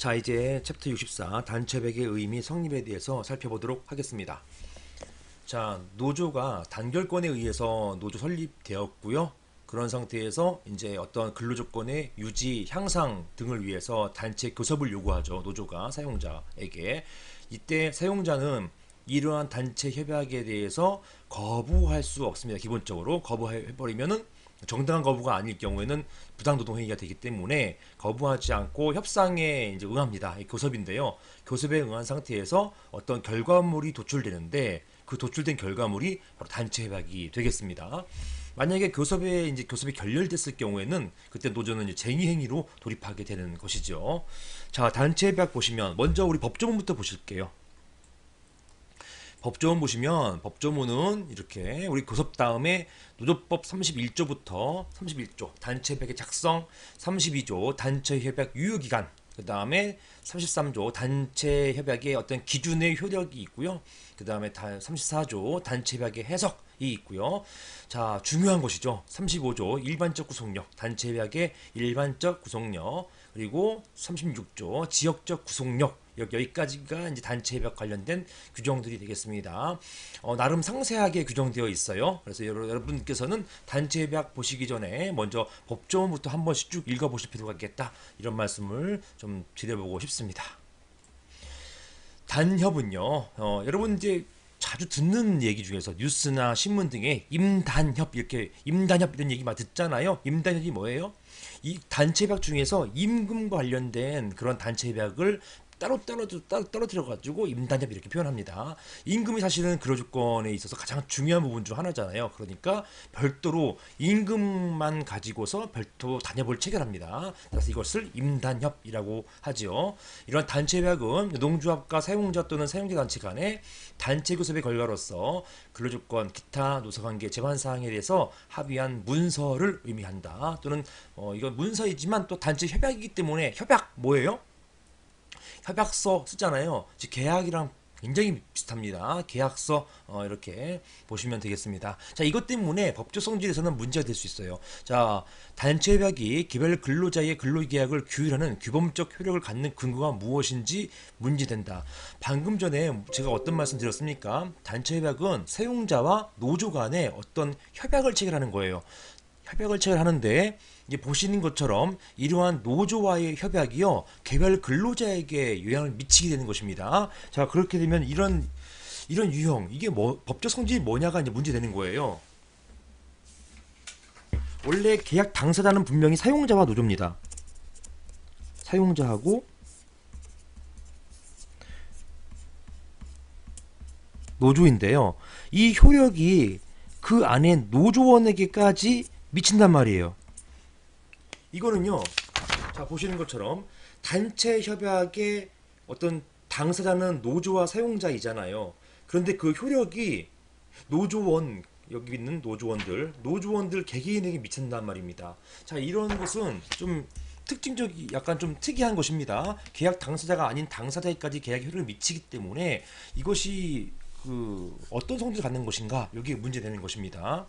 자, 이제 챕터 64 단체백의 의미 성립에 대해서 살펴보도록 하겠습니다. 자, 노조가 단결권에 의해서 노조 설립되었고요. 그런 상태에서 이제 어떤 근로조건의 유지, 향상 등을 위해서 단체 교섭을 요구하죠. 노조가 사용자에게. 이때 사용자는 이러한 단체 협약에 대해서 거부할 수 없습니다. 기본적으로 거부해버리면은 정당한 거부가 아닐 경우에는 부당노동행위가 되기 때문에 거부하지 않고 협상에 이제 응합니다. 교섭인데요. 교섭에 응한 상태에서 어떤 결과물이 도출되는데 그 도출된 결과물이 바로 단체 협약이 되겠습니다. 만약에 교섭이 결렬됐을 경우에는 그때 노조는 이제 쟁의 행위로 돌입하게 되는 것이죠. 자, 단체 협약 보시면 먼저 우리 법조문부터 보실게요. 법조문 보시면 법조문은 이렇게 우리 교섭 다음에 노조법 31조부터 31조 단체 협약의 작성, 32조 단체 협약 유효기간, 그 다음에 33조 단체 협약의 어떤 기준의 효력이 있고요. 그 다음에 34조 단체 협약의 해석이 있고요. 자, 중요한 것이죠. 35조 일반적 구속력, 단체 협약의 일반적 구속력, 그리고 36조 지역적 구속력, 여기까지가 이제 단체 협약 관련된 규정들이 되겠습니다. 나름 상세하게 규정되어 있어요. 그래서 여러분께서는 단체 협약 보시기 전에 먼저 법조문부터 한 번씩 쭉 읽어보실 필요가 있겠다. 이런 말씀을 좀 드려보고 싶습니다. 단협은요, 여러분 이제 자주 듣는 얘기 중에서 뉴스나 신문 등에 임단협 이런 얘기 많이 듣잖아요. 임단협이 뭐예요? 이 단체 협약 중에서 임금과 관련된 그런 단체 협약을 따로 떨어뜨려 가지고 임단협 이렇게 표현합니다. 임금이 사실은 근로조건에 있어서 가장 중요한 부분 중 하나잖아요. 그러니까 별도로 임금만 가지고서 별도 단협을 체결합니다. 그래서 이것을 임단협이라고 하지요. 이런 단체 협약은 농조합과 사용자 또는 사용자 단체 간의 단체 교섭의 결과로서 근로조건, 기타 노사관계 제한 사항에 대해서 합의한 문서를 의미한다. 또는 이건 문서이지만 또 단체 협약이기 때문에 협약 뭐예요? 협약서 쓰잖아요. 즉 계약이랑 굉장히 비슷합니다. 계약서 이렇게 보시면 되겠습니다. 자, 이것 때문에 법적 성질에서는 문제가 될 수 있어요. 자, 단체 협약이 개별 근로자의 근로계약을 규율하는 규범적 효력을 갖는 근거가 무엇인지 문제된다. 방금 전에 제가 어떤 말씀 드렸습니까? 단체 협약은 사용자와 노조 간의 어떤 협약을 체결하는 거예요. 협약을 체결하는데 이제 보시는 것처럼 이러한 노조와의 협약이요 개별 근로자에게 영향을 미치게 되는 것입니다. 자, 그렇게 되면 이런 유형 이게 법적 성질이 뭐냐가 이제 문제되는 거예요. 원래 계약 당사자는 분명히 사용자와 노조입니다. 사용자하고 노조인데요. 이 효력이 그 안에 노조원에게까지 미친단 말이에요. 이거는요, 자, 보시는 것처럼 단체 협약의 어떤 당사자는 노조와 사용자이잖아요. 그런데 그 효력이 노조원, 여기 있는 노조원들 개개인에게 미친단 말입니다. 자, 이런 것은 좀 약간 좀 특이한 것입니다. 계약 당사자가 아닌 당사자에까지 계약 효력을 미치기 때문에 이것이 어떤 성질을 갖는 것인가, 여기에 문제되는 것입니다.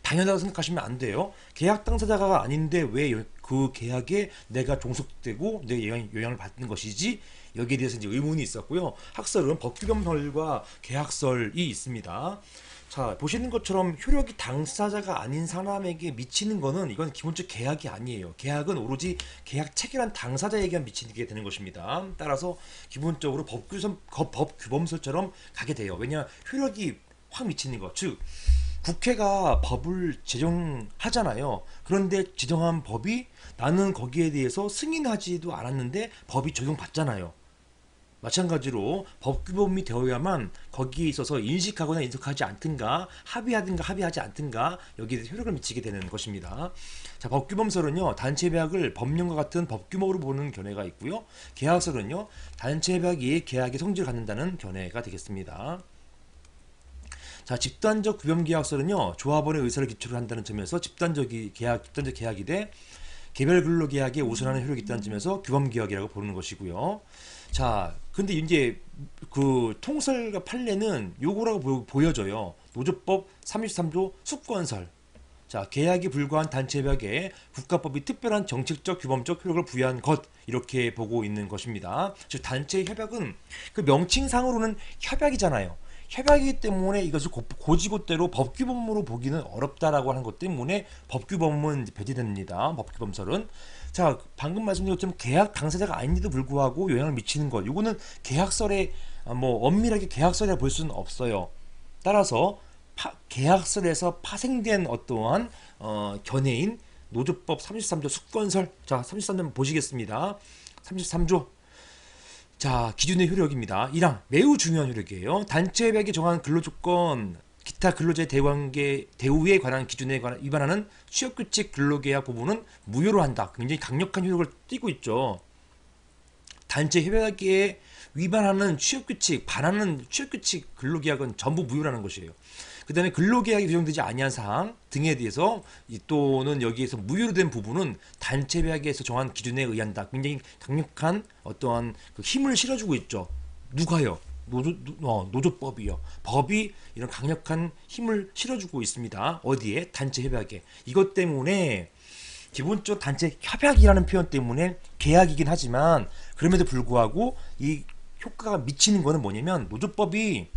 당연하다고 생각하시면 안 돼요. 계약 당사자가 아닌데 왜 그 계약에 내가 종속되고 내 영향을 받는 것이지? 여기에 대해서 이제 의문이 있었고요. 학설은 법규범설과 계약설이 있습니다. 자, 보시는 것처럼 효력이 당사자가 아닌 사람에게 미치는 거는 이건 기본적 계약이 아니에요. 계약은 오로지 계약 체결한 당사자에게만 미치게 되는 것입니다. 따라서 기본적으로 법규범설처럼 가게 돼요. 왜냐, 효력이 확 미치는 것, 즉 국회가 법을 제정하잖아요. 그런데 제정한 법이 나는 거기에 대해서 승인하지도 않았는데 법이 적용받잖아요. 마찬가지로 법규범이 되어야만 거기에 있어서 인식하거나 인식하지 않든가 합의하든가 합의하지 않든가 여기에 대해서 효력을 미치게 되는 것입니다. 자, 법규범설은요 단체 협약을 법령과 같은 법규모로 보는 견해가 있고요. 계약설은요 단체 협약이 계약의 성질을 갖는다는 견해가 되겠습니다. 자, 집단적 규범계약서는요 조합원의 의사를 기초로 한다는 점에서 집단적 계약이 돼 개별 근로계약에 우선하는 효력이 있다는 점에서 규범계약이라고 보는 것이고요. 자, 근데 이제 그 통설과 판례는 요거라고 보여져요. 노조법 33조 수권설. 자, 계약이 불구한 단체 협약에 국가법이 특별한 정책적 규범적 효력을 부여한 것, 이렇게 보고 있는 것입니다. 즉 단체 협약은 그 명칭상으로는 협약이잖아요. 협약이기 때문에 이것을 고지고대로 법규범으로 보기는 어렵다라고 하는 것 때문에 법규범은 배제됩니다. 법규범설은. 자, 방금 말씀드린 것처럼 계약 당사자가 아닌데도 불구하고 영향을 미치는 것, 이거는 계약설에 뭐 엄밀하게 계약설이라 볼 수는 없어요. 따라서 계약설에서 파생된 어떠한 견해인 노조법 33조 수건설, 자 33조 보시겠습니다. 33조, 자 기준의 효력입니다. 1항 매우 중요한 효력이에요. 단체 협약이 정한 근로조건 기타 근로자의 대우에 관한 기준에 위반하는 취업규칙 근로계약 부분은 무효로 한다. 굉장히 강력한 효력을 띠고 있죠. 단체 협약에 위반하는 취업규칙, 반하는 취업규칙 근로계약은 전부 무효라는 것이에요. 그 다음에 근로계약이 규정되지 아니한 사항 등에 대해서 또는 여기에서 무효로 된 부분은 단체 협약에서 정한 기준에 의한다. 굉장히 강력한 어떠한 그 힘을 실어주고 있죠. 누가요? 노조법이요. 법이 이런 강력한 힘을 실어주고 있습니다. 어디에? 단체 협약에. 이것 때문에 기본적 단체 협약이라는 표현 때문에 계약이긴 하지만 그럼에도 불구하고 이 효과가 미치는 거는 뭐냐면 노조법이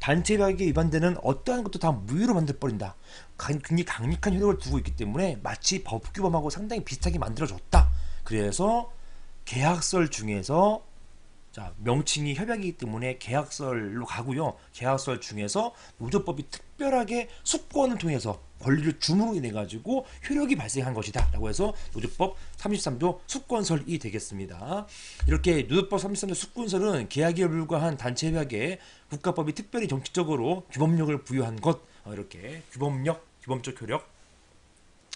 단체 협약에 위반되는 어떠한 것도 다 무효로 만들어버린다. 굉장히 강력한 효력을 두고 있기 때문에 마치 법규범하고 상당히 비슷하게 만들어졌다. 그래서 계약설 중에서 자 명칭이 협약이기 때문에 계약설로 가고요. 계약설 중에서 노조법이 특별하게 수권을 통해서 권리를 줌으로 인해 가지고 효력이 발생한 것이다 라고 해서 노조법 33조 수권설이 되겠습니다. 이렇게 노조법 33조 수권설은 계약에 불과한 단체 협약에 국가법이 특별히 정치적으로 규범력을 부여한 것, 이렇게 규범력, 규범적 효력,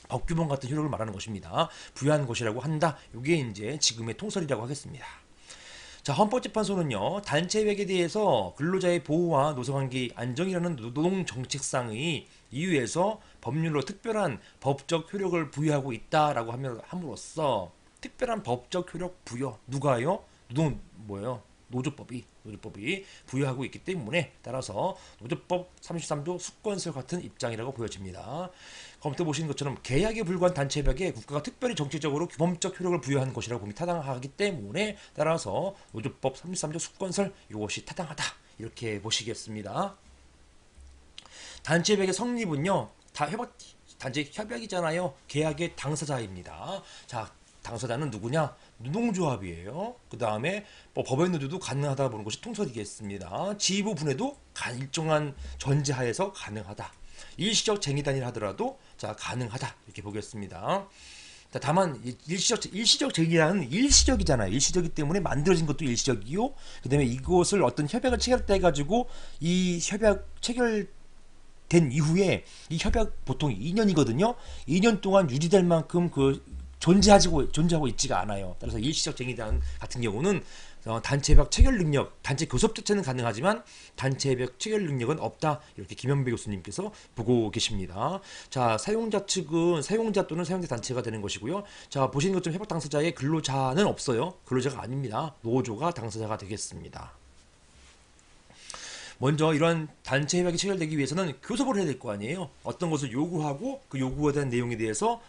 법규범 같은 효력을 말하는 것입니다. 부여한 것이라고 한다. 이게 이제 지금의 통설이라고 하겠습니다. 자, 헌법재판소는요, 단체 협약에 대해서 근로자의 보호와 노사관계 안정이라는 노동정책상의 이유에서 법률로 특별한 법적 효력을 부여하고 있다라고 함으로써 특별한 법적 효력 부여, 누가요? 노조법이 부여하고 있기 때문에 따라서 노조법 33조 수권설 같은 입장이라고 보여집니다. 검토 보시는 것처럼 계약에 불과한 단체 협약에 국가가 특별히 정치적으로 규범적 효력을 부여한 것이라고 보기 타당하기 때문에 따라서 노조법 33조 수권설 이것이 타당하다 이렇게 보시겠습니다. 단체 협약의 성립은요 단체 협약이잖아요. 계약의 당사자입니다. 자, 당사자는 누구냐? 노동조합이에요. 그 다음에 법의 노조도 가능하다 보는 것이 통설이겠습니다. 지휘부 분해도 일정한 전제하에서 가능하다. 일시적 쟁의단이라 하더라도 자 가능하다 이렇게 보겠습니다. 자, 다만 일시적 쟁의라는 일시적이잖아요. 일시적이기 때문에 만들어진 것도 일시적이요. 그 다음에 이것을 어떤 협약을 체결해 가지고 이 협약 체결된 이후에 이 협약 보통 2년이거든요. 2년 동안 유지될 만큼 존재하고 있지가 않아요. 따라서 일시적 쟁의단 같은 경우는 단체 협약 체결 능력, 단체 교섭 자체는 가능하지만 단체 협약 체결 능력은 없다. 이렇게 김현배 교수님께서 보고 계십니다. 자, 사용자 측은 사용자 또는 사용자 단체가 되는 것이고요. 자, 보시는 것처럼 협약 당사자의 근로자는 없어요. 근로자가 아닙니다. 노조가 당사자가 되겠습니다. 먼저 이런 단체 협약이 체결되기 위해서는 교섭을 해야 될 거 아니에요. 어떤 것을 요구하고 그 요구에 대한 내용에 대해서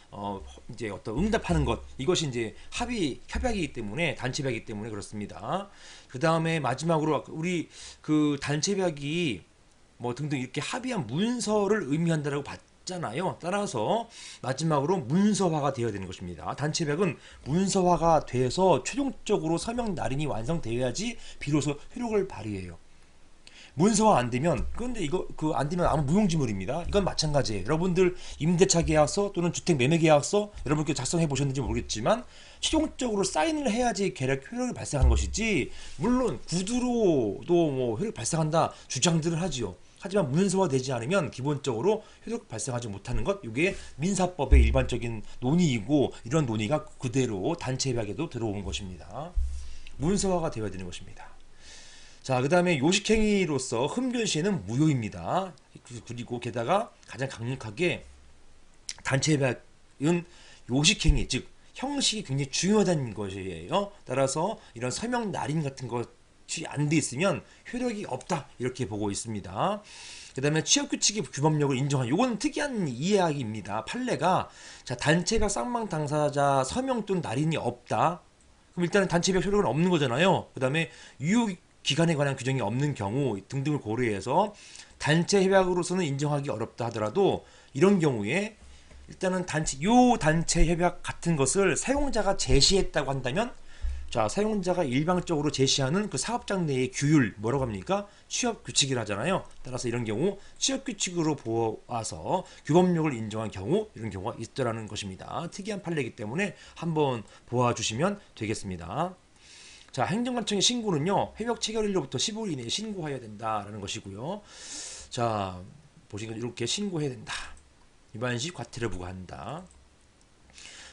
이제 어떤 응답하는 것, 이것이 이제 협약이기 때문에 단체 협약이기 때문에 그렇습니다. 그 다음에 마지막으로 우리 그 단체 협약이 뭐 등등 이렇게 합의한 문서를 의미한다라고 봤잖아요. 따라서 마지막으로 문서화가 되어야 되는 것입니다. 단체 협약은 문서화가 돼서 최종적으로 서명 날인이 완성되어야지 비로소 효력을 발휘해요. 문서화 안 되면, 그런데 이거 안 되면 아무 무용지물입니다. 이건 마찬가지예요. 여러분들 임대차 계약서 또는 주택 매매 계약서 여러분께 작성해 보셨는지 모르겠지만 최종적으로 사인을 해야지 계약 효력이 발생하는 것이지, 물론 구두로도 뭐 효력 발생한다 주장들을 하지요. 하지만 문서화 되지 않으면 기본적으로 효력 발생하지 못하는 것, 이게 민사법의 일반적인 논의이고, 이런 논의가 그대로 단체 협약에도 들어온 것입니다. 문서화가 되어야 되는 것입니다. 자, 그 다음에 요식행위로서 흠결시에는 무효입니다. 그리고 게다가 가장 강력하게 단체 협약은 요식행위, 즉 형식이 굉장히 중요하다는 것이에요. 따라서 이런 서명 날인 같은 것이 안 돼 있으면 효력이 없다 이렇게 보고 있습니다. 그 다음에 취업규칙의 규범력을 인정한, 요거는 특이한 이야기입니다. 판례가, 자, 단체협약 쌍방 당사자 서명 또는 날인이 없다. 그럼 일단은 단체협약 효력은 없는 거잖아요. 그 다음에 유효 기간에 관한 규정이 없는 경우 등등을 고려해서 단체협약으로서는 인정하기 어렵다 하더라도, 이런 경우에 일단은 단체 협약 같은 것을 사용자가 제시했다고 한다면, 자, 사용자가 일방적으로 제시하는 그 사업장 내의 규율, 뭐라고 합니까? 취업 규칙이라 하잖아요. 따라서 이런 경우 취업 규칙으로 보아서 규범력을 인정한 경우, 이런 경우가 있더라는 것입니다. 특이한 판례이기 때문에 한번 보아주시면 되겠습니다. 자, 행정관청의 신고는요, 협약 체결일로부터 15일 이내에 신고해야 된다라는 것이고요. 자, 보시면 이렇게 신고해야 된다. 위반 시 과태료 부과한다.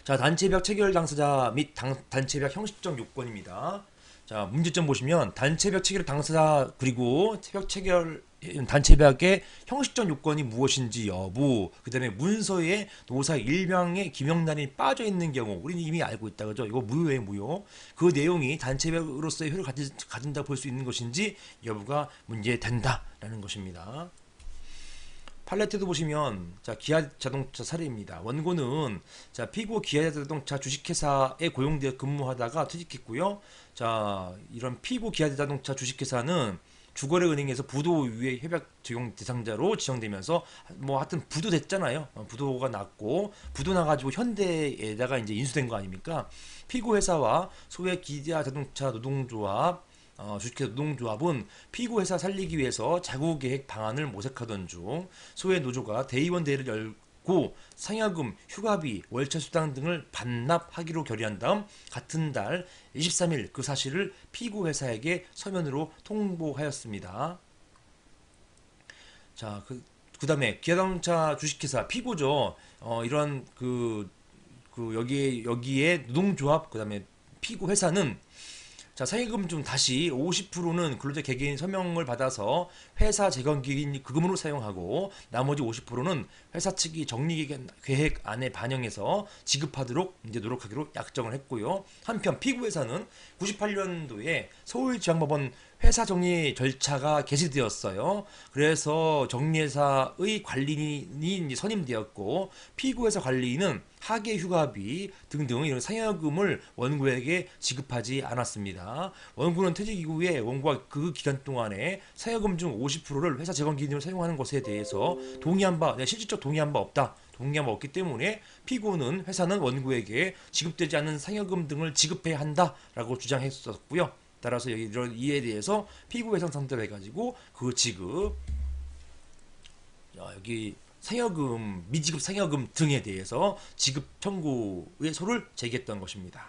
자, 단체협약 체결 당사자 및 단체협약 형식적 요건입니다. 자, 문제점 보시면 단체협약 체결 당사자 그리고 협약 체결 단체협약의 형식적 요건이 무엇인지 여부, 그 다음에 문서에 노사 일명의 기명란이 빠져 있는 경우, 우리는 이미 알고 있다, 그죠? 이거 무효예요, 무효. 그 내용이 단체협약으로서의 효력을 가진다 볼 수 있는 것인지 여부가 문제된다라는 것입니다. 팔레트도 보시면, 자, 기아 자동차 사례입니다. 원고는, 자, 피고 기아 자동차 주식회사에 고용되어 근무하다가 퇴직했고요. 자, 이런 피고 기아 자동차 주식회사는 주거래은행에서 부도 위에 협약 적용 대상자로 지정되면서 뭐 하여튼 부도 됐잖아요. 부도가 났고, 부도 나가지고 현대에다가 이제 인수된 거 아닙니까? 피고 회사와 소외 기아 자동차 노동조합, 주식회사 노동조합은 피고 회사 살리기 위해서 자구계획 방안을 모색하던 중 소외 노조가 대의원 대회를 열고 상여금, 휴가비, 월차수당 등을 반납하기로 결의한 다음 같은 달 23일 그 사실을 피고 회사에게 서면으로 통보하였습니다. 자, 그 다음에 기아자동차 주식회사 피고죠. 이런 여기에 노동조합, 그 다음에 피고 회사는, 자, 사기금 중 다시 50%는 근로자 개개인 서명을 받아서 회사 재건기금으로 사용하고, 나머지 50%는 회사 측이 정리계획 안에 반영해서 지급하도록 이제 노력하기로 약정을 했고요. 한편 피고 회사는 98년도에 서울지방법원 회사 정리 절차가 개시되었어요. 그래서 정리회사의 관리인이 이제 선임되었고, 피고회사 관리인은 하계 휴가비 등등 이런 상여금을 원고에게 지급하지 않았습니다. 원고는 퇴직 이후에 원고가 그 기간 동안에 상여금 중 50%를 회사 재건기금을 사용하는 것에 대해서 실질적 동의한 바 없다. 동의한 바 없기 때문에 피고는 회사는 원고에게 지급되지 않는 상여금 등을 지급해야 한다라고 주장했었고요. 따라서 이런 이에 대해서 피고 회사 상대로 해가지고 그 지급, 여기 상여금, 미지급 상여금 등에 대해서 지급 청구의 소를 제기했던 것입니다.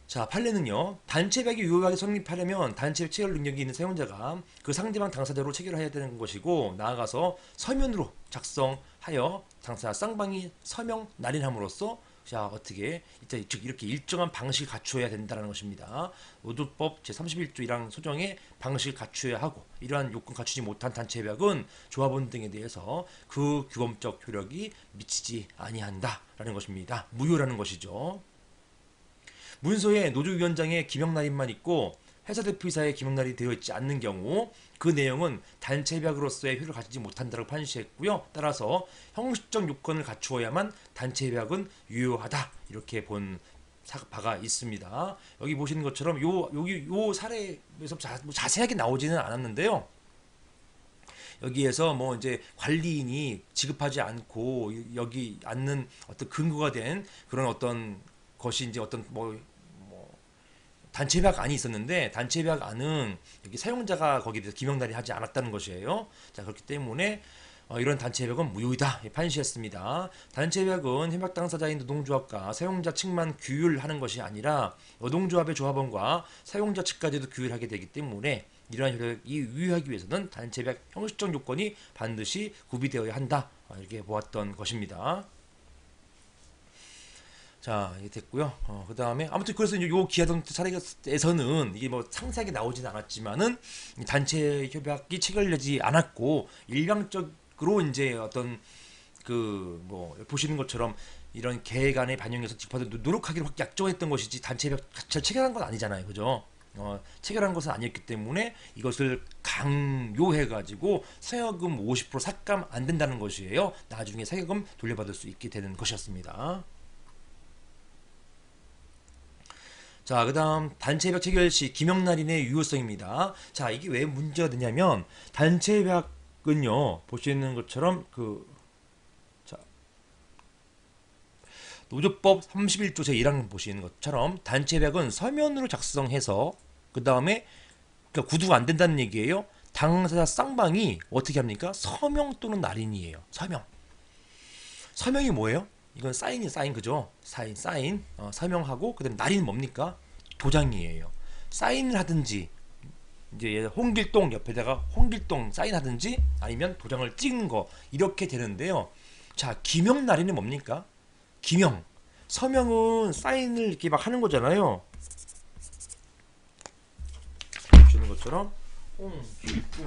자, 판례는요, 단체협약이 유효하게 성립하려면 단체협약 체결 능력이 있는 사용자가 그 상대방 당사자로 체결해야 되는 것이고, 나아가서 서면으로 작성하여 당사자 쌍방이 서명 날인함으로써, 자, 어떻게 즉 이렇게 일정한 방식을 갖추어야 된다는 것입니다. 노조법 제31조 1항 소정의 방식을 갖추어야 하고, 이러한 요건 갖추지 못한 단체협약은 조합원 등에 대해서 그 규범적 효력이 미치지 아니한다라는 것입니다. 무효라는 것이죠. 문서에 노조위원장의 기명날인만 있고 회사 대표이사의 기명날이 되어 있지 않는 경우 그 내용은 단체협약으로서의 효력을 가지지 못한다고 판시했고요. 따라서 형식적 요건을 갖추어야만 단체협약은 유효하다, 이렇게 본 바가 있습니다. 여기 보시는 것처럼 요 사례에서 자세하게 나오지는 않았는데요. 여기에서 뭐 이제 관리인이 지급하지 않고 여기 않는 어떤 근거가 된 그런 어떤 것이 이제 어떤 단체협약 안이 있었는데, 단체협약 안은 여기 사용자가 거기에 대해서 기명날이 하지 않았다는 것이에요. 자, 그렇기 때문에 이런 단체협약은 무효이다 판시했습니다. 단체협약은 협약 당사자인 노동조합과 사용자 측만 규율하는 것이 아니라 노동조합의 조합원과 사용자 측까지도 규율하게 되기 때문에 이러한 효력이 유효하기 위해서는 단체협약 형식적 요건이 반드시 구비되어야 한다, 이렇게 보았던 것입니다. 자, 이게 됐고요. 그 다음에 아무튼 그래서 이제 요 기아자동차 사례에서는 이게 뭐 상세하게 나오진 않았지만은 단체 협약이 체결되지 않았고 일방적으로 이제 어떤 보시는 것처럼 이런 계획 안에 반영해서 지급하도록 노력하기로 확 약정했던 것이지 단체 협약 자체를 체결한 건 아니잖아요, 그죠? 체결한 것은 아니었기 때문에 이것을 강요해가지고 세금 50% 삭감 안 된다는 것이에요. 나중에 세금 돌려받을 수 있게 되는 것이었습니다. 자, 그 다음 단체협약 체결 시 김영란인의 유효성입니다. 자, 이게 왜 문제가 되냐면 단체협약은요 보시는 것처럼 자, 노조법 31조 제1항 보시는 것처럼 단체협약은 서면으로 작성해서 그 다음에 그러니까 구두가 안 된다는 얘기예요. 당사자 쌍방이 어떻게 합니까? 서명 또는 날인이에요. 서명이 뭐예요? 이건 사인 그죠? 사인 서명하고 그다음 날인 뭡니까? 도장이에요. 사인을 하든지 이제 홍길동 옆에다가 홍길동 사인하든지 아니면 도장을 찍는 거 이렇게 되는데요. 자, 기명 날인은 뭡니까? 기명 서명은 사인을 이렇게 막 하는 거잖아요. 보시는 것처럼 홍길동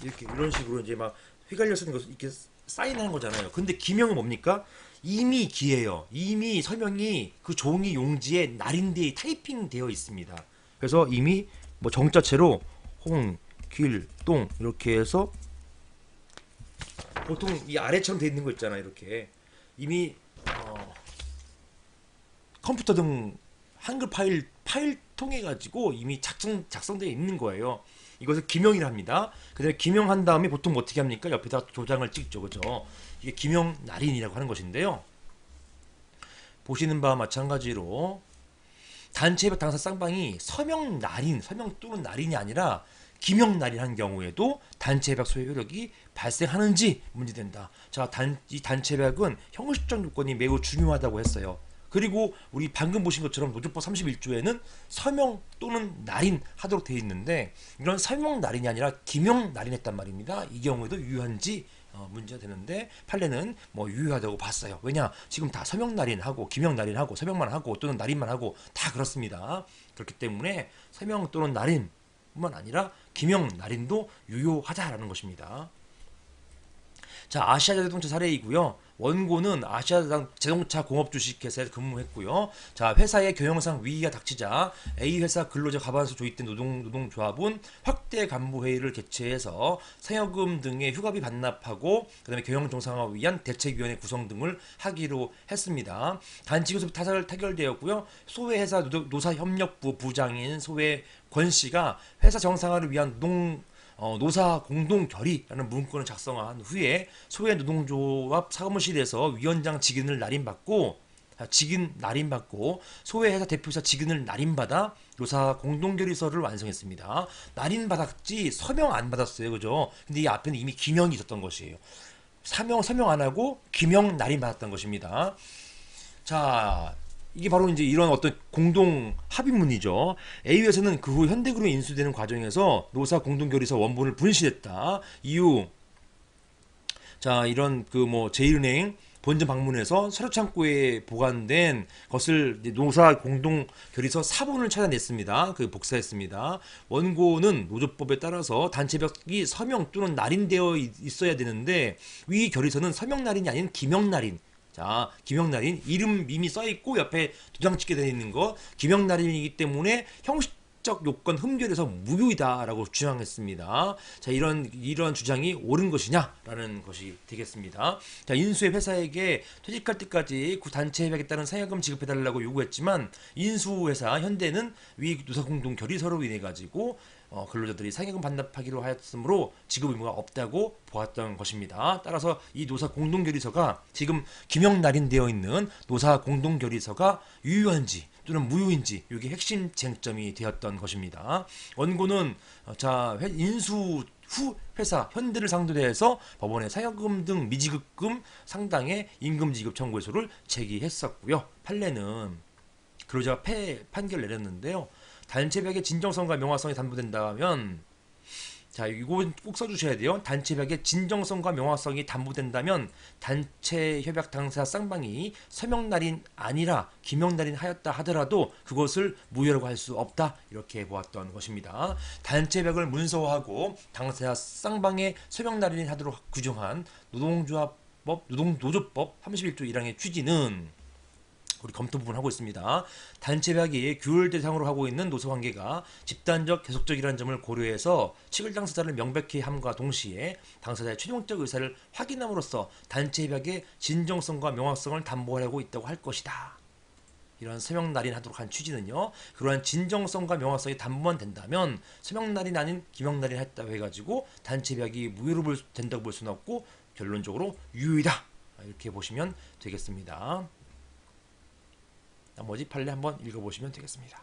이렇게 이런 식으로 이제 막 휘갈려 쓰는 거 이렇게 사인하는 거잖아요. 근데 기명은 뭡니까? 이미 기예요. 이미 서명이 그 종이 용지에 날인대에 타이핑 되어 있습니다. 그래서 이미 뭐 정자체로 홍길동 이렇게 해서 보통 이 아래처럼 되어 있는 거 있잖아요. 이렇게 이미 컴퓨터 등 한글 파일 통해 가지고 이미 작성되어 있는 거예요. 이것을 기명이라 합니다. 그다음에 기명한 다음에 보통 어떻게 합니까? 옆에다 도장을 찍죠, 그죠? 이게 기명 날인이라고 하는 것인데요. 보시는 바와 마찬가지로 단체협약 당사 쌍방이 서명 또는 날인이 아니라 기명 날인한 경우에도 단체협약 소유 효력이 발생하는지 문제된다. 자, 이 단체협약은 형식적 요건이 매우 중요하다고 했어요. 그리고 우리 방금 보신 것처럼 노조법 31조에는 서명 또는 날인 하도록 되어 있는데 이런 서명 날인이 아니라 기명 날인했단 말입니다. 이 경우에도 유효한지 문제가 되는데 판례는 뭐 유효하다고 봤어요. 왜냐 지금 다 서명 날인하고 기명 날인하고 서명만 하고 또는 날인만 하고 다 그렇습니다. 그렇기 때문에 서명 또는 날인뿐만 아니라 기명 날인도 유효하다라는 것입니다. 자, 아시아자동차 사례이고요. 원고는 아시아자동차 공업주식회사에서 근무했고요. 자, 회사의 경영상 위기가 닥치자 A회사 근로자 과반수 조직된 노동조합은 확대 간부회의를 개최해서 세금 등의 휴가비 반납하고 그다음에 경영 정상화를 위한 대책위원회 구성 등을 하기로 했습니다. 단체 교섭 타결되었고요. 소외회사 노사협력부 부장인 소외 권 씨가 회사 정상화를 위한 노사 공동 결의라는 문건을 작성한 후에 소외 노동조합 사무실에서 위원장 직인을 날인받고 소외 회사 대표이사 직인을 날인받아 노사 공동 결의서를 완성했습니다. 날인받았지 서명 안 받았어요, 그죠? 근데 이 앞에는 이미 기명이 있었던 것이에요. 서명 안 하고 기명 날인받았던 것입니다. 자. 이게 바로 이제 이런 어떤 공동 합의문이죠. A회사는 그 후 현대그룹에 인수되는 과정에서 노사 공동결의서 원본을 분실했다. 이후 자 이런 제1은행 본점 방문해서 서류창고에 보관된 것을 노사 공동결의서 사본을 찾아냈습니다. 복사했습니다. 원고는 노조법에 따라서 단체협약이 서명 또는 날인되어 있어야 되는데 위 결의서는 서명 날인이 아닌 기명 날인. 자, 기명날인 이름 이미 써있고 옆에 도장 찍게 되어 있는 거 기명날인이기 때문에 형식적 요건 흠결해서 무효이다라고 주장했습니다. 자, 이런 주장이 옳은 것이냐라는 것이 되겠습니다. 자, 인수의 회사에게 퇴직할 때까지 단체협약에 따른 세금 지급해달라고 요구했지만 인수회사 현대는 위 노사공동 결의서로 인해 가지고 근로자들이 상여금 반납하기로 하였으므로 지급 의무가 없다고 보았던 것입니다. 따라서 이 노사 공동결의서가 지금 기명 날인되어 있는 노사 공동결의서가 유효한지 또는 무효인지 이게 핵심 쟁점이 되었던 것입니다. 원고는 인수 후 회사 현대를 상대로 해서 법원에 상여금 등 미지급금 상당의 임금 지급 청구서를 제기했었고요. 판례는 근로자가 판결 내렸는데요. 단체협약의 진정성과 명확성이 담보된다면 자 이거 꼭 써주셔야 돼요. 단체협약의 진정성과 명확성이 담보된다면 단체협약 당사 쌍방이 서명날인 아니라 기명날인 하였다 하더라도 그것을 무효라고 할 수 없다 이렇게 보았던 것입니다. 단체협약을 문서화하고 당사 쌍방의 서명날인 하도록 규정한 노조법 31조 1항의 취지는 우리 검토 부분 하고 있습니다. 단체 계약이 규율 대상으로 하고 있는 노사 관계가 집단적 계속적이라는 점을 고려해서 취급 당사자를 명백히 함과 동시에 당사자의 최종적 의사를 확인함으로써 단체 계약의 진정성과 명확성을 담보하려고 있다고 할 것이다. 이런 서명 날인하도록 한 취지는요. 그러한 진정성과 명확성이 담보만 된다면 서명 날인 아닌 기명 날인 했다고 해가지고 단체 계약이 무효로 된다고 볼 수는 없고 결론적으로 유효이다. 이렇게 보시면 되겠습니다. 나머지 판례 한번 읽어보시면 되겠습니다.